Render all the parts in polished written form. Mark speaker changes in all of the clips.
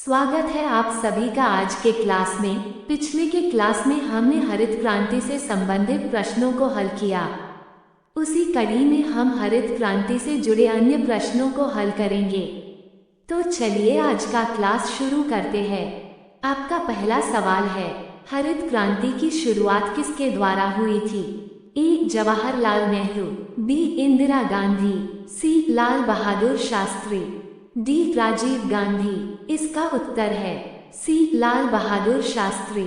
Speaker 1: स्वागत है आप सभी का आज के क्लास में। पिछले के क्लास में हमने हरित क्रांति से संबंधित प्रश्नों को हल किया। उसी कड़ी में हम हरित क्रांति से जुड़े अन्य प्रश्नों को हल करेंगे। तो चलिए आज का क्लास शुरू करते हैं। आपका पहला सवाल है, हरित क्रांति की शुरुआत किसके द्वारा हुई थी? ए. जवाहरलाल नेहरू, बी. इंदिरा गांधी, सी. लाल बहादुर शास्त्री, डी. राजीव गांधी। इसका उत्तर है सी. लाल बहादुर शास्त्री।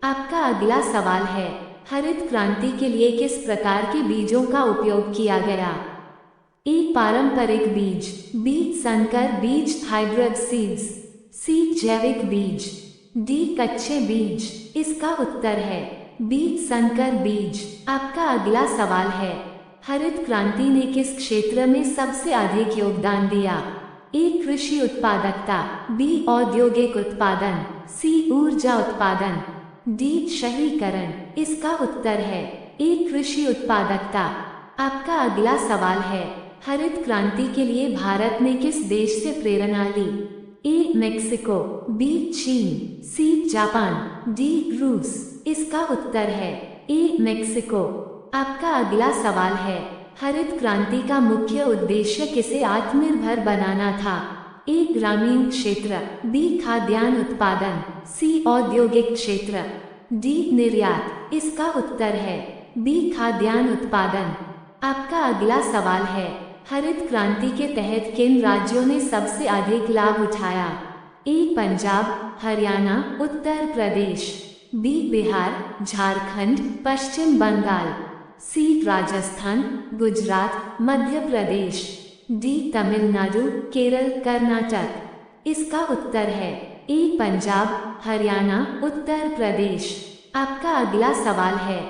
Speaker 1: आपका अगला सवाल है, हरित क्रांति के लिए किस प्रकार के बीजों का उपयोग किया गया? ए. पारंपरिक बीज, बी. संकर बीज हाइब्रिड सीड्स, सी. जैविक बीज, डी. कच्चे बीज। इसका उत्तर है बी. संकर बीज। आपका अगला सवाल है, हरित क्रांति ने किस क्षेत्र में सबसे अधिक योगदान दिया? ए. कृषि उत्पादकता, बी. औद्योगिक उत्पादन, सी. ऊर्जा उत्पादन, डी. शहरीकरण। इसका उत्तर है ए. कृषि उत्पादकता। आपका अगला सवाल है, हरित क्रांति के लिए भारत ने किस देश से प्रेरणा ली? ए. Mexico, B. चीन, सी. Japan, D. रूस। इसका उत्तर है ए. मेक्सिको। आपका अगला सवाल है, हरित क्रांति का मुख्य उद्देश्य किसे आत्मनिर्भर बनाना था? ए. ग्रामीण क्षेत्र, बी. खाद्यान्न उत्पादन, सी. औद्योगिक क्षेत्र, डी. निर्यात। इसका उत्तर है बी. खाद्यान्न उत्पादन। आपका अगला सवाल है, हरित क्रांति के तहत किन राज्यों ने सबसे अधिक लाभ उठाया? ए. पंजाब, हरियाणा, उत्तर प्रदेश, बी. बिहार, झारखंड, पश्चिम बंगाल, सी. राजस्थान, गुजरात, मध्य प्रदेश, डी. तमिलनाडु, केरल, कर्नाटक। इसका उत्तर है ए. पंजाब, हरियाणा, उत्तर प्रदेश। आपका अगला सवाल है,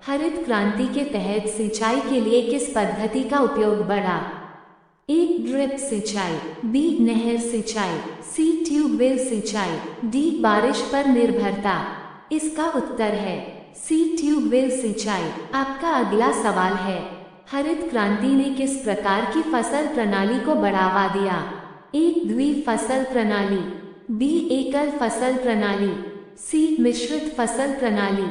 Speaker 1: हरित क्रांति के तहत सिंचाई के लिए किस पद्धति का उपयोग बढ़ा? ए. ड्रिप सिंचाई, बी. नहर सिंचाई, सी. ट्यूबवेल सिंचाई, डी. बारिश पर निर्भरता। इसका उत्तर है सी. ट्यूबवेल सिंचाई। आपका अगला सवाल है, हरित क्रांति ने किस प्रकार की फसल प्रणाली को बढ़ावा दिया? ए. द्विफसल प्रणाली, बी. एकल फसल प्रणाली, सी. मिश्रित फसल प्रणाली,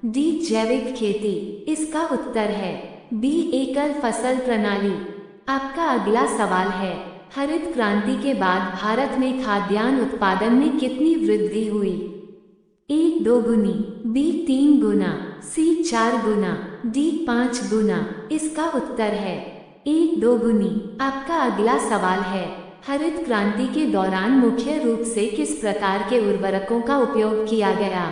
Speaker 1: डी. जैविक खेती। इसका उत्तर है बी. एकल फसल प्रणाली। आपका अगला सवाल है, हरित क्रांति के बाद भारत में खाद्यान्न उत्पादन में कितनी वृद्धि हुई? ए. 2 गुनी, बी. 3 गुना, सी. 4 गुना, डी. 5 गुना। इसका उत्तर है ए. 2 गुनी। आपका अगला सवाल है, हरित क्रांति के दौरान मुख्य रूप से किस प्रकार के उर्वरकों का उपयोग किया गया?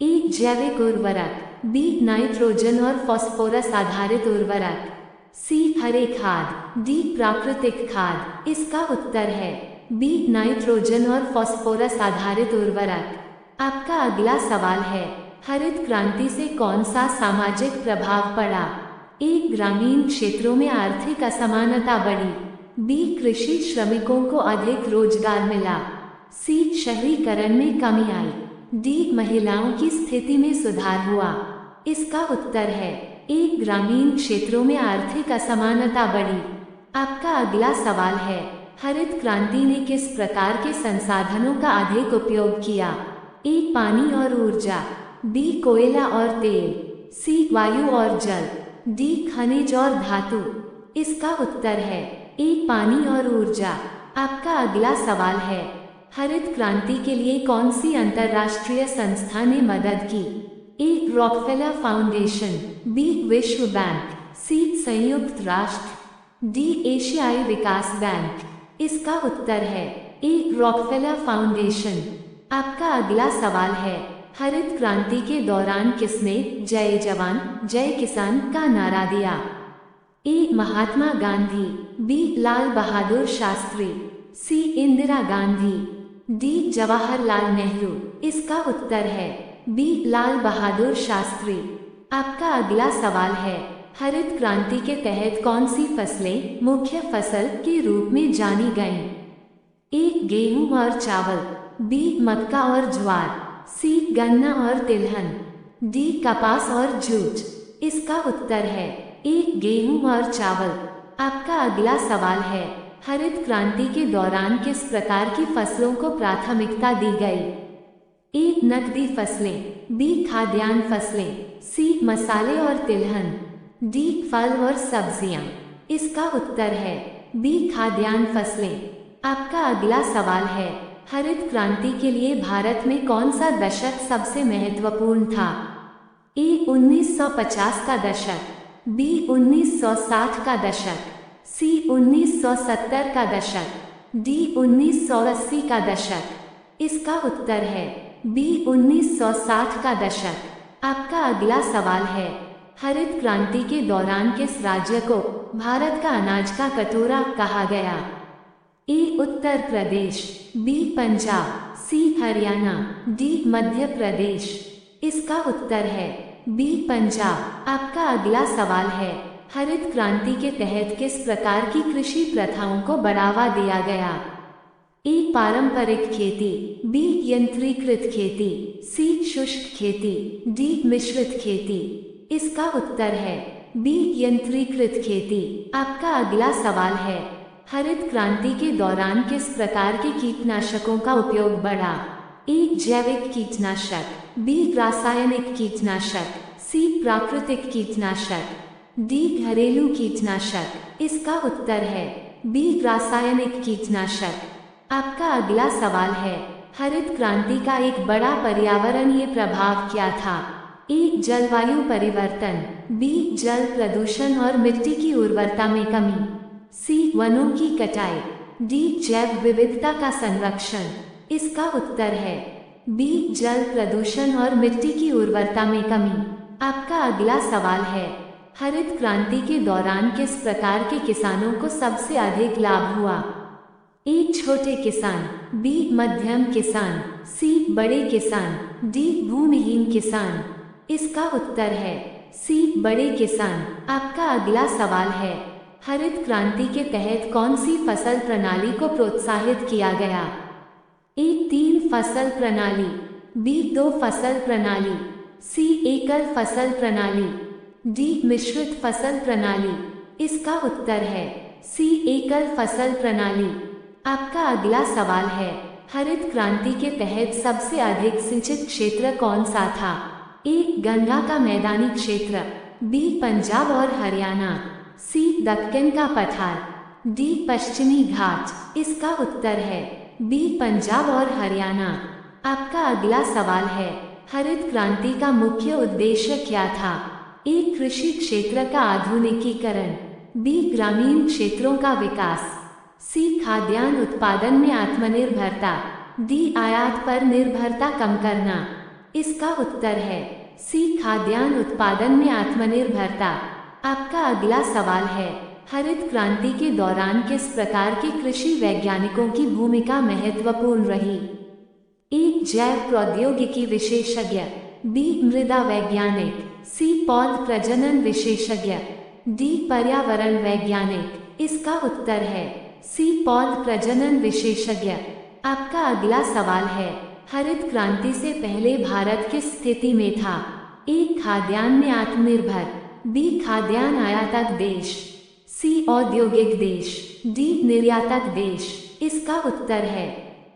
Speaker 1: ए. जैविक उर्वरक, बी. नाइट्रोजन और फास्फोरस आधारित उर्वरक, सी. हरे खाद, डी. प्राकृतिक खाद। इसका उत्तर है बी. नाइट्रोजन और फास्फोरस आधारित उर्वरक। आपका अगला सवाल है, हरित क्रांति से कौन सा सामाजिक प्रभाव पड़ा? ए. ग्रामीण क्षेत्रों में आर्थिक असमानता बढ़ी, बी. कृषि श्रमिकों को अधिक रोजगार मिला, सी. शहरीकरण में कमी आई, डी. महिलाओं की स्थिति में सुधार हुआ। इसका उत्तर है ए. ग्रामीण क्षेत्रों में आर्थिक असमानता बढ़ी। आपका अगला सवाल है, हरित क्रांति ने किस प्रकार के संसाधनों का अधिक उपयोग किया? ए. पानी और ऊर्जा, बी. कोयला और तेल, सी. वायु और जल, डी. खनिज और धातु। इसका उत्तर है ए. पानी और ऊर्जा। आपका अगला सवाल है, हरित क्रांति के लिए कौन सी अंतर्राष्ट्रीय संस्था ने मदद की? ए. Rockefeller foundation, B. विश्व बैंक, सी. संयुक्त राष्ट्र, डी. एशियाई विकास बैंक। इसका उत्तर है ए. Rockefeller foundation. आपका अगला सवाल है, हरित क्रांति के दौरान किसने जय जवान जय किसान का नारा दिया? ए. महात्मा गांधी, बी. लाल बहादुर शास्त्री, सी. इंदिरा गांधी, डी. जवाहरलाल नेहरू। इसका उत्तर है बी. लाल बहादुर शास्त्री। आपका अगला सवाल है, हरित क्रांति के तहत कौन सी फसलें मुख्य फसल के रूप में जानी गईं? ए. गेहूं और चावल, बी. मक्का और ज्वार, सी. गन्ना और तिलहन, डी. कपास और जूट। इसका उत्तर है ए. गेहूं और चावल। आपका अगला सवाल है, हरित क्रांति के दौरान किस प्रकार की फसलों को प्राथमिकता दी गई? ए. नकदी फसलें, बी. खाद्यान्न फसलें, सी. मसाले और तिलहन, डी. फल और सब्जियां। इसका उत्तर है बी. खाद्यान्न फसलें। आपका अगला सवाल है, हरित क्रांति के लिए भारत में कौन सा दशक सबसे महत्वपूर्ण था? ए. 1950 का दशक, बी. 1960 का दशक, सी. 1970 का दशक, डी. 1980 का दशक। इसका उत्तर है बी. 1960 का दशक। आपका अगला सवाल है, हरित क्रांति के दौरान किस राज्य को भारत का अनाज का कटोरा कहा गया? ए. उत्तर प्रदेश, बी. पंजाब, सी. हरियाणा, डी. मध्य प्रदेश। इसका उत्तर है बी. पंजाब। आपका अगला सवाल है, हरित क्रांति के तहत किस प्रकार की कृषि प्रथाओं को बढ़ावा दिया गया? ए. पारंपरिक खेती, बी. यंत्रीकृत खेती, सी. शुष्क खेती, डी. मिश्रित खेती। इसका उत्तर है बी. यंत्रीकृत खेती। आपका अगला सवाल है, हरित क्रांति के दौरान किस प्रकार के कीटनाशकों का उपयोग बढ़ा? ए. जैविक कीटनाशक, बी. रासायनिक कीटनाशक, सी. प्राकृतिक कीटनाशक, डी. घरेलू कीटनाशक। इसका उत्तर है बी. रासायनिक कीटनाशक। आपका अगला सवाल है, हरित क्रांति का एक बड़ा पर्यावरणीय प्रभाव क्या था? ए. जलवायु परिवर्तन, बी. जल प्रदूषण और मिट्टी की उर्वरता में कमी, सी. वनों की कटाई, डी. जैव विविधता का संरक्षण। इसका उत्तर है बी. जल प्रदूषण और मिट्टी की उर्वरता में कमी। आपका अगला सवाल है, हरित क्रांति के दौरान किस प्रकार के किसानों को सबसे अधिक लाभ हुआ? ए. छोटे किसान, बी. मध्यम किसान, सी. बड़े किसान, डी. भूमिहीन किसान। इसका उत्तर है सी. बड़े किसान। आपका अगला सवाल है, हरित क्रांति के तहत कौन सी फसल प्रणाली को प्रोत्साहित किया गया? ए. 3 फसल प्रणाली, बी. 2 फसल प्रणाली, सी. एकल फसल प्रणाली, डी. मिश्रित फसल प्रणाली। इसका उत्तर है सी. एकल फसल प्रणाली। आपका अगला सवाल है, हरित क्रांति के तहत सबसे अधिक सिंचित क्षेत्र कौन सा था? ए. गंगा का मैदानी क्षेत्र, बी. पंजाब और हरियाणा, सी. दक्कन का पठार, डी. पश्चिमी घाट। इसका उत्तर है बी. पंजाब और हरियाणा। आपका अगला सवाल है, हरित क्रांति का मुख्य उद्देश्य क्या था? ए. कृषि क्षेत्र का आधुनिकीकरण, बी. ग्रामीण क्षेत्रों का विकास, सी. खाद्यान्न उत्पादन में आत्मनिर्भरता, डी. आयात पर निर्भरता कम करना। इसका उत्तर है सी. खाद्यान्न उत्पादन में आत्मनिर्भरता। आपका अगला सवाल है, हरित क्रांति के दौरान किस प्रकार के कृषि वैज्ञानिकों की भूमिका महत्वपूर्ण रही? ए. जैव प्रौद्योगिकी विशेषज्ञ, बी. मृदा वैज्ञानिक, सी. पौध प्रजनन विशेषज्ञ, डी. पर्यावरण वैज्ञानिक। इसका उत्तर है सी. पौध प्रजनन विशेषज्ञ। आपका अगला सवाल है, हरित क्रांति से पहले भारत किस स्थिति में था? ए. खाद्यान्न में आत्मनिर्भर, बी. खाद्यान्न आयातक देश, सी. औद्योगिक देश, डी. निर्यातक देश। इसका उत्तर है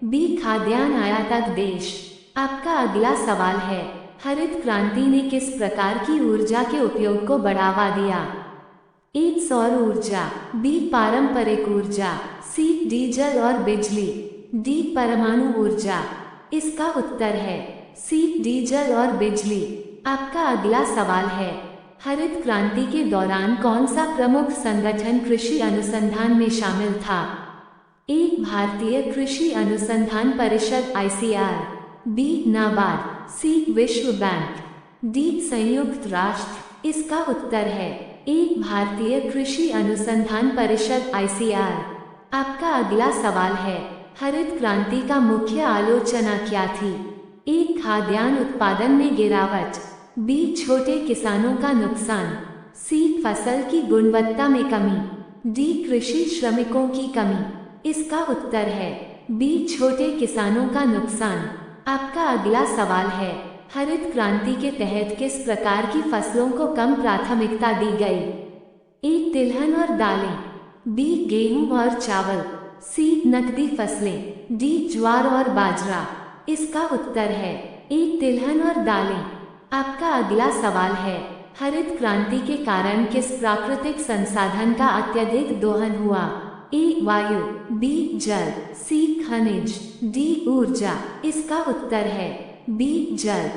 Speaker 1: बी. खाद्यान्न आयातक देश। आपका अगला सवाल है, हरित क्रांति ने किस प्रकार की ऊर्जा के उपयोग को बढ़ावा दिया? ए. सौर ऊर्जा, बी. पारंपरिक ऊर्जा, सी. डीजल और बिजली, डी. परमाणु ऊर्जा। इसका उत्तर है सी. डीजल और बिजली। आपका अगला सवाल है, हरित क्रांति के दौरान कौन सा प्रमुख संगठन कृषि अनुसंधान में शामिल था? ए. भारतीय कृषि अनुसंधान परिषद ICR, बी. नाबार्ड, सी. विश्व बैंक, डी. संयुक्त राष्ट्र। इसका उत्तर है ए. भारतीय कृषि अनुसंधान परिषद ICR। आपका अगला सवाल है, हरित क्रांति का मुख्य आलोचना क्या थी? ए. खाद्यान्न उत्पादन में गिरावट, बी. छोटे किसानों का नुकसान, सी. फसल की गुणवत्ता में कमी, डी. कृषि श्रमिकों की कमी। इसका उत्तर है बी. छोटे किसानों का नुकसान। आपका अगला सवाल है, हरित क्रांति के तहत किस प्रकार की फसलों को कम प्राथमिकता दी गई? ए. तिलहन और दालें, बी गेहूं और चावल, सी नकदी फसलें, डी ज्वार और बाजरा। इसका उत्तर है ए तिलहन और दालें। आपका अगला सवाल है, हरित क्रांति के कारण किस प्राकृतिक संसाधन का अत्यधिक दोहन हुआ? ए वायु, बी जल, सी खनिज, डी ऊर्जा। इसका उत्तर है बी जल।